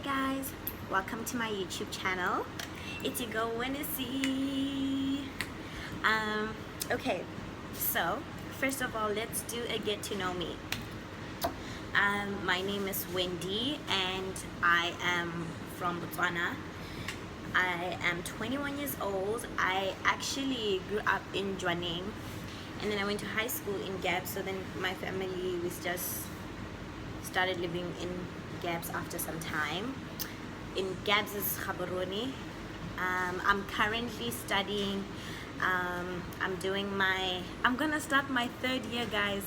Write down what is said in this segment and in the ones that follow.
Hi guys, welcome to my YouTube channel. It's your girl Winnie. Okay, so first of all, let's do a get to know me. My name is Wendy and I am from Botswana. I am 21 years old. I actually grew up in Jwaneng and then I went to high school in Gap. So then my family was just started living in Gabs after some time. In Gabs is Gaborone. I'm currently studying. I'm gonna start my third year, guys.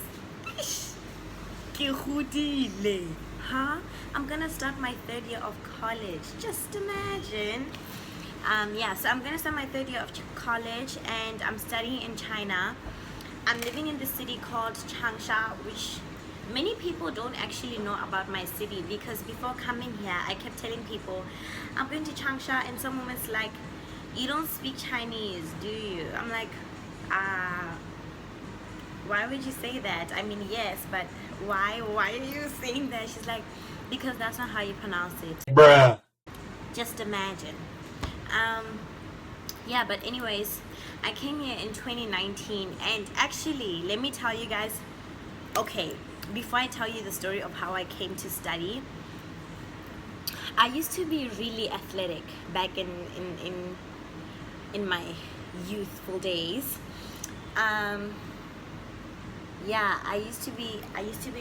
Huh? I'm gonna start my third year of college. Just imagine. So I'm gonna start my third year of college and I'm studying in China. I'm living in the city called Changsha, which many people don't actually know about my city, because before coming here I kept telling people I'm going to Changsha and some women's like, you don't speak Chinese, do you? I'm like, why would you say that? I mean, yes, but why are you saying that? She's like, because that's not how you pronounce it. Bruh. Just imagine. But anyways, I came here in 2019 and actually let me tell you guys, okay, before I tell you the story of how I came to study, I used to be really athletic back in my youthful days. I used to be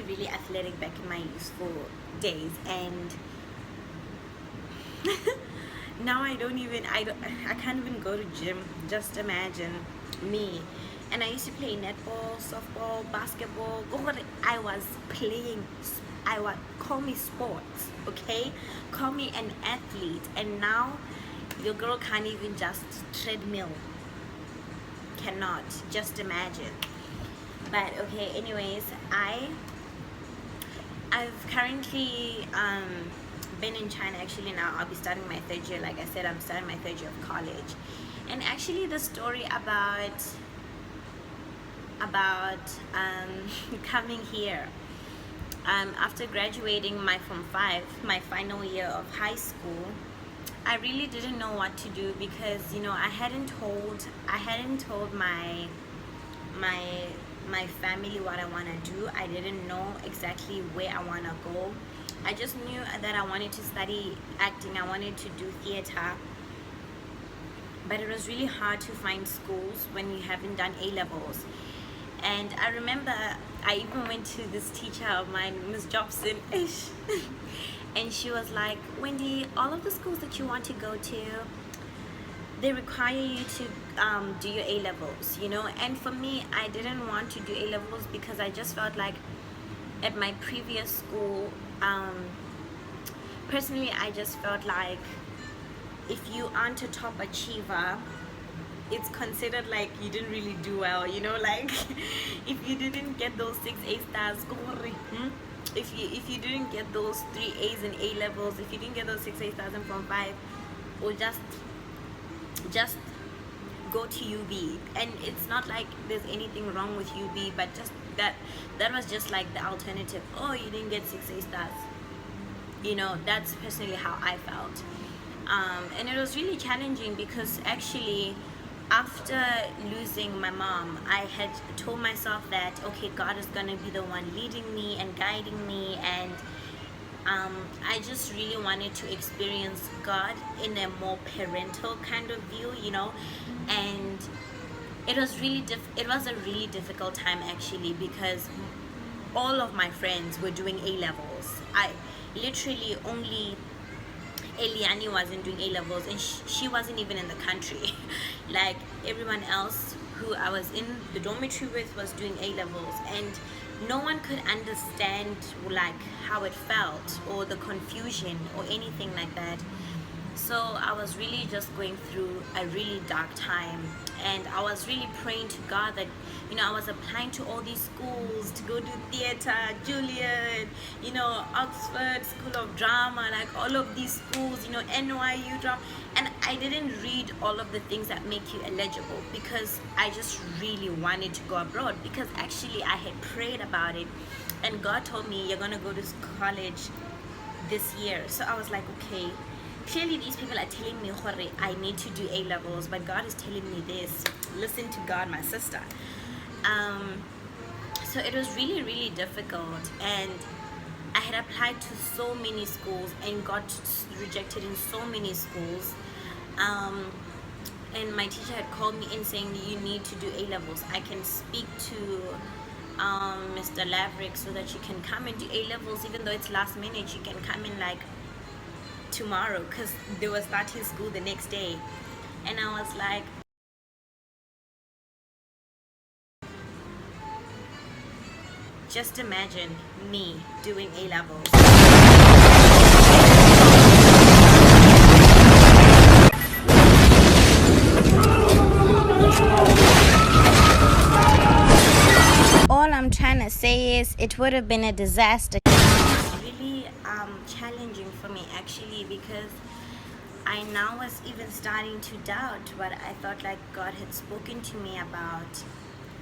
really athletic back in my youthful days, and now I can't even go to gym. Just imagine me. And I used to play netball, softball, basketball. I was playing. Call me sports, okay? Call me an athlete. And now your girl can't even just treadmill. Cannot. Just imagine. But okay, anyways, I've currently been in China. Actually now I'll be starting my third year. Like I said, I'm starting my third year of college. And actually the story about coming here, after graduating my Form 5, my final year of high school, I really didn't know what to do, because I hadn't told my family what I want to do. I didn't know exactly where I want to go. I just knew that I wanted to study acting. I wanted to do theater. But it was really hard to find schools when you haven't done A-levels. And I remember I even went to this teacher of mine, Miss Jobson, and she was like, Wendy, all of the schools that you want to go to, they require you to do your A-levels, and for me, I didn't want to do A-levels because I just felt like at my previous school, personally, I just felt like if you aren't a top achiever, it's considered like you didn't really do well, like if you didn't get those 6 A stars, if you didn't get those 3 A's in A levels, if you didn't get those 6 A stars in Form 5, or just go to UB. And it's not like there's anything wrong with UB, but just that was just like the alternative. Oh, you didn't get 6 A stars, that's personally how I felt. And it was really challenging because actually after losing my mom, I had told myself that, okay, God is going to be the one leading me and guiding me, and I just really wanted to experience God in a more parental kind of view, and it was a really difficult time actually, because all of my friends were doing A-levels. I literally only Eliani wasn't doing A-levels, and she wasn't even in the country. Like everyone else who I was in the dormitory with was doing A-levels, and no one could understand like how it felt or the confusion or anything like that. So I was really just going through a really dark time, and I was really praying to God that I was applying to all these schools to go do theater, Juilliard, Oxford School of Drama, like all of these schools, NYU drama, and I didn't read all of the things that make you eligible, because I just really wanted to go abroad, because actually I had prayed about it, and God told me, you're gonna go to college this year. So I was like, okay, clearly these people are telling me, "Hore, I need to do A levels," but God is telling me this. Listen to God, my sister. So it was really, really difficult, and I had applied to so many schools and got rejected in so many schools. And my teacher had called me in saying, you need to do A levels. I can speak to Mr. Laverick so that you can come and do A levels, even though it's last minute. You can come in like tomorrow, because they were starting school the next day. And I was like, just imagine me doing A levels. All I'm trying to say is it would have been a disaster. It's really challenging for me, actually, because I now was even starting to doubt what I thought like God had spoken to me about.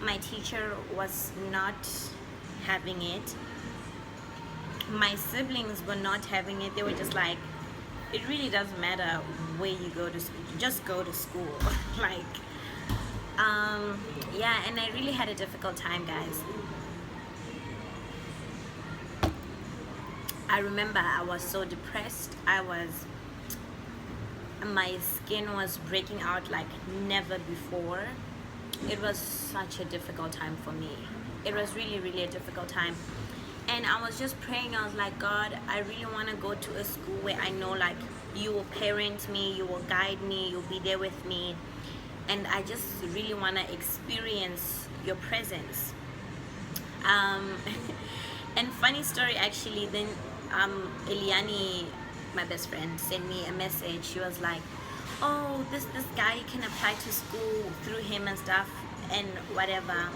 My teacher was not having it. My siblings were not having it. They were just like, it really doesn't matter where you go to school, just go to school. Like, yeah, and I really had a difficult time, guys. I remember I was so depressed. My skin was breaking out like never before. It was such a difficult time for me. It was really, really a difficult time. And I was just praying. I was like, God, I really want to go to a school where I know like you will parent me, you will guide me, you'll be there with me. And I just really want to experience your presence. And funny story, actually, then Eliani, my best friend, sent me a message. She was like, oh, this guy, you can apply to school through him and stuff and whatever.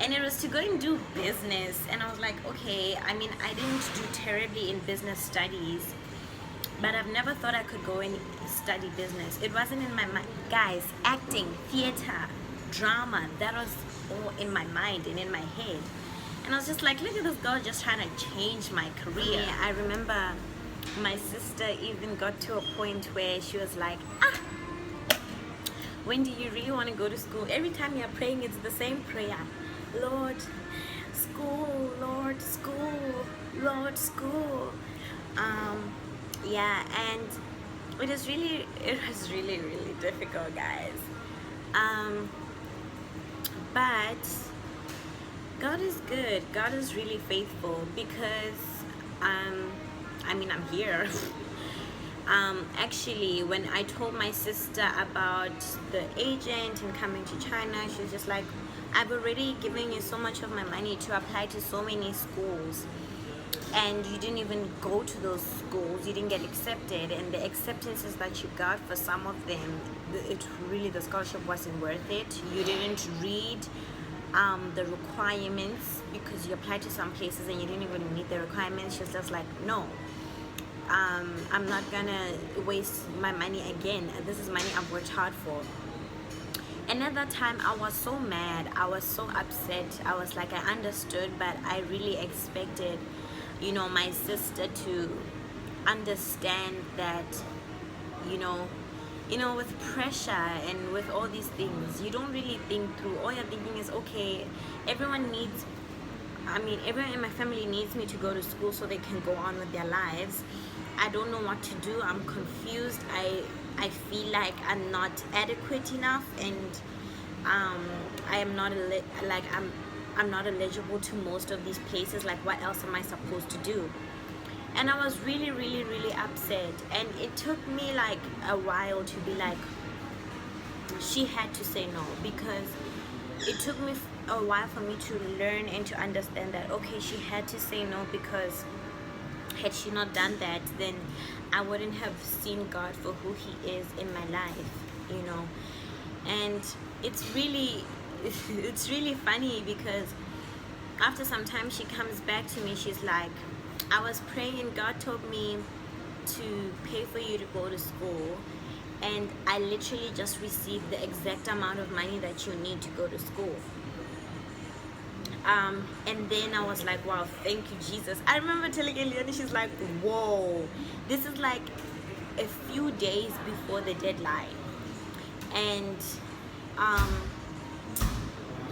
And it was to go and do business. And I was like, okay, I mean, I didn't do terribly in business studies, but I've never thought I could go and study business. It wasn't in my mind. Guys, acting, theater, drama, that was all in my mind and in my head. And I was just like, look at this girl just trying to change my career. Yeah, I remember my sister even got to a point where she was like, when do you really want to go to school? Every time you're praying, it's the same prayer. Lord, school, Lord, school, Lord, school. Yeah, and it was really, really difficult, guys. But God is good. God is really faithful, because I mean, I'm here. Actually, when I told my sister about the agent and coming to China, she was just like, I've already given you so much of my money to apply to so many schools, and you didn't even go to those schools. You didn't get accepted, and the acceptances that you got for some of them, the scholarship wasn't worth it. You didn't read the requirements, because you applied to some places and you didn't even meet the requirements. She was just like, no, I'm not gonna waste my money again. This is money I've worked hard for. And at that time, I was so mad. I was so upset. I was like, I understood, but I really expected, my sister to understand that, with pressure and with all these things, you don't really think through. All you're thinking is, okay, everyone in my family needs me to go to school so they can go on with their lives. I don't know what to do. I'm confused. I feel like I'm not adequate enough, and I am not I'm not eligible to most of these places. Like, what else am I supposed to do? And I was really, really, really upset. And it took me like a while to be like, she had to say no, because it took me a while for me to learn and to understand that, okay, she had to say no, because had she not done that, then I wouldn't have seen God for who He is in my life, And it's really funny, because after some time she comes back to me. She's like, I was praying and God told me to pay for you to go to school, and I literally just received the exact amount of money that you need to go to school. And then I was like, wow, thank you, Jesus. I remember telling Eliana, she's like, whoa, this is like a few days before the deadline. And um,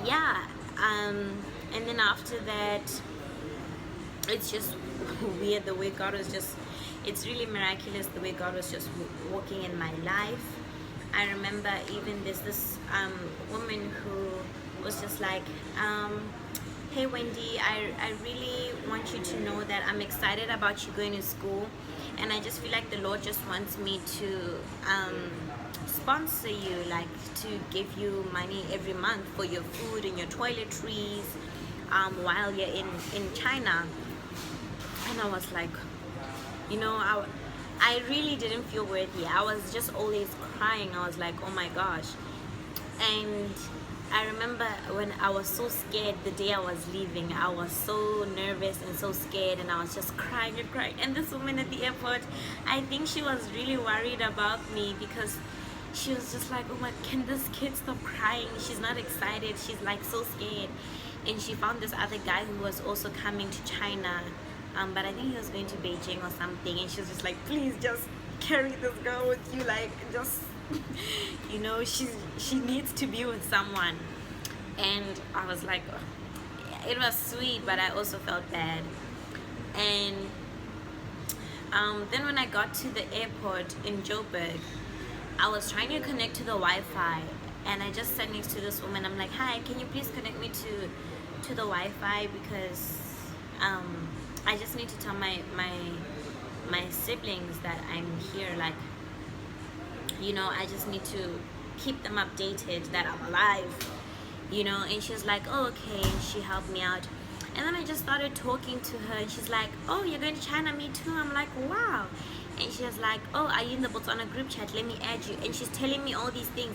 yeah, and then after that, it's just weird the way God was just, it's really miraculous the way God was just walking in my life. I remember even there's this woman who was just like, hey Wendy, I really want you to know that I'm excited about you going to school, and I just feel like the Lord just wants me to sponsor you, like to give you money every month for your food and your toiletries while you're in China. And I was like, I really didn't feel worthy. I was just always crying. I was like, oh my gosh. And I remember when I was so scared the day I was leaving. I was so nervous and so scared, and I was just crying and crying. And this woman at the airport, I think she was really worried about me, because she was just like, oh my, can this kid stop crying? She's not excited. She's like so scared. And she found this other guy who was also coming to China, but I think he was going to Beijing or something. And she was just like, please just carry this girl with you, like just she needs to be with someone. And I was like, oh. It was sweet, but I also felt bad. And then when I got to the airport in Joburg, I was trying to connect to the Wi-Fi, and I just sat next to this woman. I'm like, hi, can you please connect me to the Wi-Fi, because I just need to tell my siblings that I'm here, like, I just need to keep them updated that I'm alive, and she's like, oh, okay. She helped me out. And then I just started talking to her, and she's like, oh, you're going to China? Me too. I'm like, wow. And she was like, oh, are you in the Botswana group chat? Let me add you. And she's telling me all these things.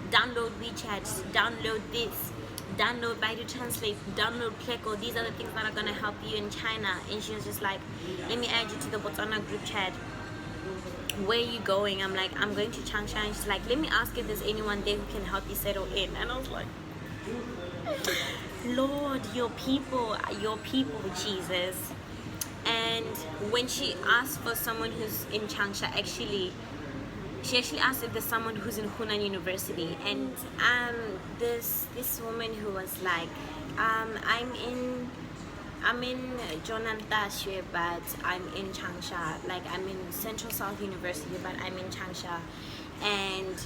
Download WeChat, download this, download Baidu Translate, download Pleco. These are the things that are going to help you in China. And she was just like, let me add you to the Botswana group chat. Where are you going? I'm like, I'm going to Changsha. And she's like, let me ask if there's anyone there who can help you settle in. And I was like, Lord, your people, Jesus. And when she asked for someone who's in Changsha, she actually asked if there's someone who's in Hunan University. And this woman who was like, I'm in Jonantashwe, but I'm in Changsha. Like, I'm in Central South University, but I'm in Changsha. And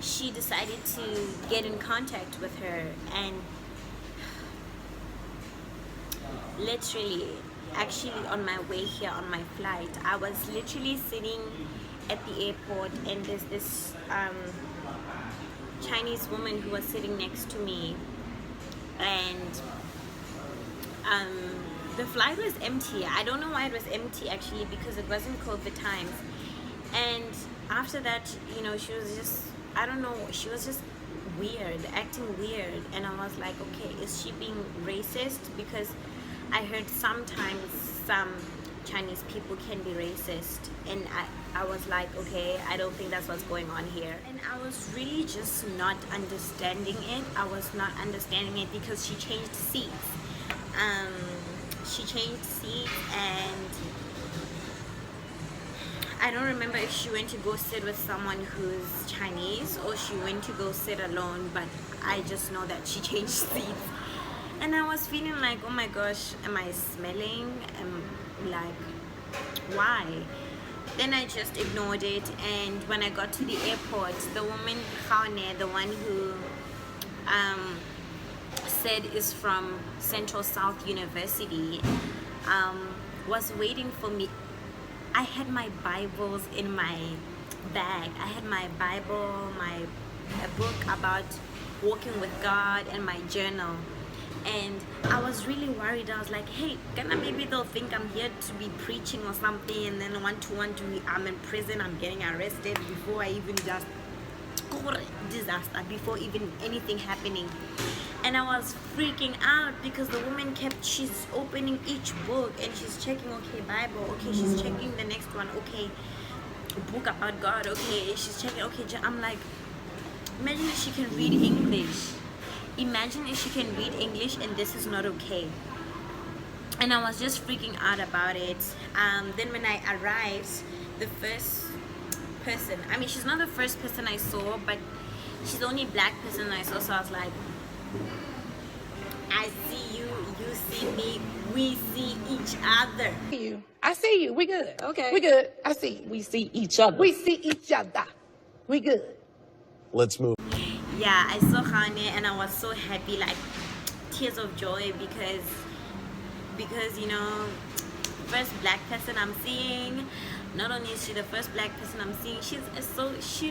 she decided to get in contact with her, and literally, actually on my way here on my flight, I was literally sitting at the airport, and there's this Chinese woman who was sitting next to me, and the flight was empty. I don't know why it was empty, actually, because it wasn't COVID times. And after that, she was just, I don't know, she was just weird, acting weird. And I was like, okay, is she being racist? Because I heard sometimes some Chinese people can be racist, and I was like, okay, I don't think that's what's going on here. And I was really just not understanding it. I was not understanding it because she changed seats. And I don't remember if she went to go sit with someone who's Chinese or she went to go sit alone, but I just know that she changed seats. And I was feeling like, oh my gosh, am I smelling? Like, why? Then I just ignored it. And when I got to the airport, the woman, Khane, the one who said is from Central South University, was waiting for me. I had my Bibles in my bag. I had my Bible, a book about walking with God, and my journal. And I was really worried. I was like, hey, maybe they'll think I'm here to be preaching or something, and then I'm in prison, I'm getting arrested before I even just disaster, before even anything happening. And I was freaking out because the woman she's opening each book and she's checking, okay, Bible, okay, she's checking the next one, okay, book about God, okay, she's checking, okay, I'm like, imagine if she can read English. imagine if she can read English and this is not okay. And I was just freaking out about it. Then when I arrived, the first person, I mean, she's not the first person I saw, but she's the only black person I saw. So I was like, I see you, you see me, we see each other. I see you. We good. Okay. We good. I see you. We see each other. We see each other. We good. Let's move. Yeah, I saw Khane and I was so happy, like tears of joy, because you know, first black person I'm seeing. Not only is she the first black person I'm seeing, she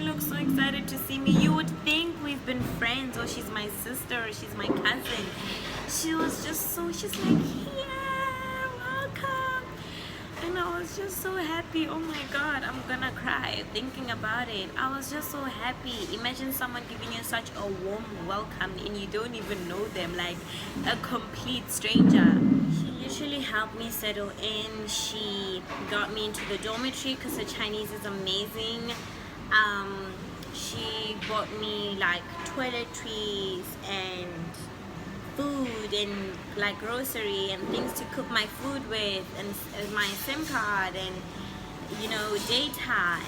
looks so excited to see me. You would think we've been friends, or she's my sister, or she's my cousin. She was just so, she's like, yeah, welcome. And I was just so happy. Oh my God, I'm gonna cry thinking about it. I was just so happy. Imagine someone giving you such a warm welcome and you don't even know them, like a complete stranger. She literally helped me settle in. She got me into the dormitory because her Chinese is amazing. She bought me like toiletries and food and like grocery and things to cook my food with, and my SIM card, and you know, data,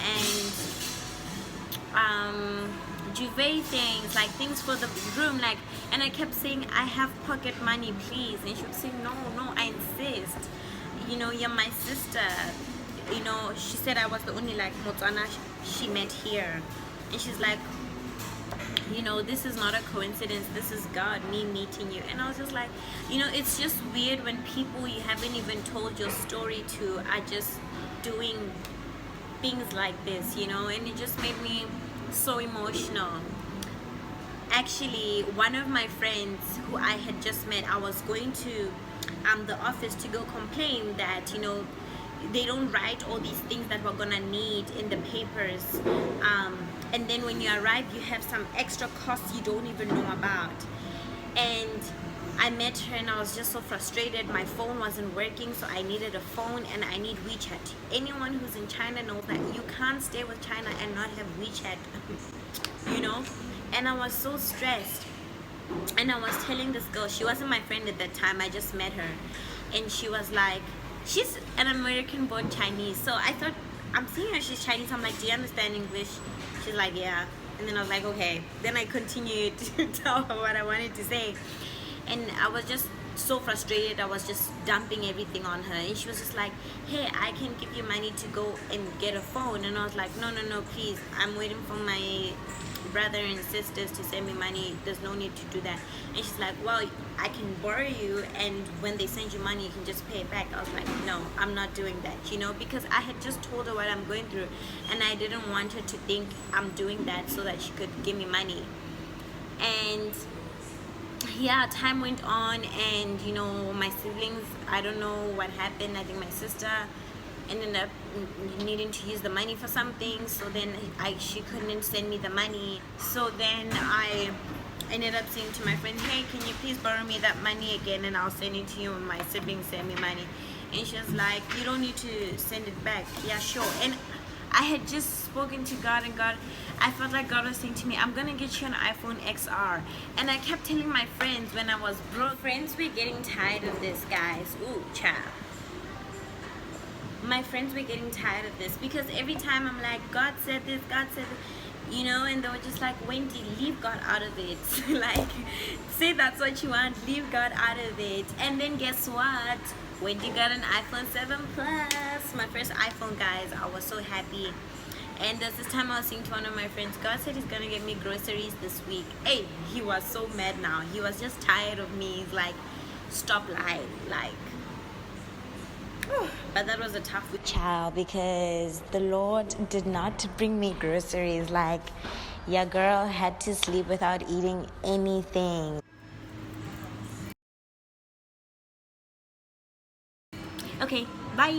and duvet things, like things for the room, like. And I kept saying, I have pocket money, please. And she would say, no, I insist, you know, you're my sister. You know, she said I was the only like Motswana she met here, and she's like, you know, this is not a coincidence, this is God, me meeting you. And I was just like, you know, it's just weird when people you haven't even told your story to are just doing things like this, you know. And it just made me so emotional. Actually, one of my friends who I had just met, I was going to the office to go complain that, you know, they don't write all these things that we're gonna need in the papers, and then when you arrive you have some extra costs you don't even know about. And I met her and I was just so frustrated. My phone wasn't working, so I needed a phone, and I need WeChat. Anyone who's in China knows that you can't stay with China and not have WeChat. You know. And I was so stressed, and I was telling this girl, she wasn't my friend at that time, I just met her, and she was like, she's an American born Chinese, so I thought, I'm seeing her, she's Chinese, I'm like, do you understand English? She's like, yeah. And then I was like, okay. Then I continued to tell her what I wanted to say, and I was just so frustrated. I was just dumping everything on her, and she was just like, hey, I can give you money to go and get a phone. And I was like, no, please, I'm waiting for my brother and sisters to send me money, there's no need to do that. And she's like, well, I can borrow you, and when they send you money you can just pay it back. I was like, no, I'm not doing that, you know, because I had just told her what I'm going through, and I didn't want her to think I'm doing that so that she could give me money. And yeah, time went on, and you know, my siblings, I don't know what happened. I think my sister ended up needing to use the money for something, so then she couldn't send me the money. So then I ended up saying to my friend, hey, can you please borrow me that money again, and I'll send it to you when my siblings send me money. And she was like, you don't need to send it back. Yeah, sure. And I had just spoken to God, and God, I felt like God was saying to me, I'm gonna get you an iPhone XR. And I kept telling my friends when I was broke, friends were getting tired of this, guys. Ooh, child. My friends were getting tired of this, because every time I'm like, God said this, God said this, you know, and they were just like, Wendy, leave God out of it. Like, say that's what you want, leave God out of it. And then guess what? Wendy got an iPhone 7 Plus, my first iPhone, guys. I was so happy. And there's this time I was saying to one of my friends, God said he's gonna get me groceries this week. Hey, he was so mad now. He was just tired of me. He's like, stop lying, like. But that was a tough week, child, because the Lord did not bring me groceries. Like, your girl had to sleep without eating anything. Okay, bye.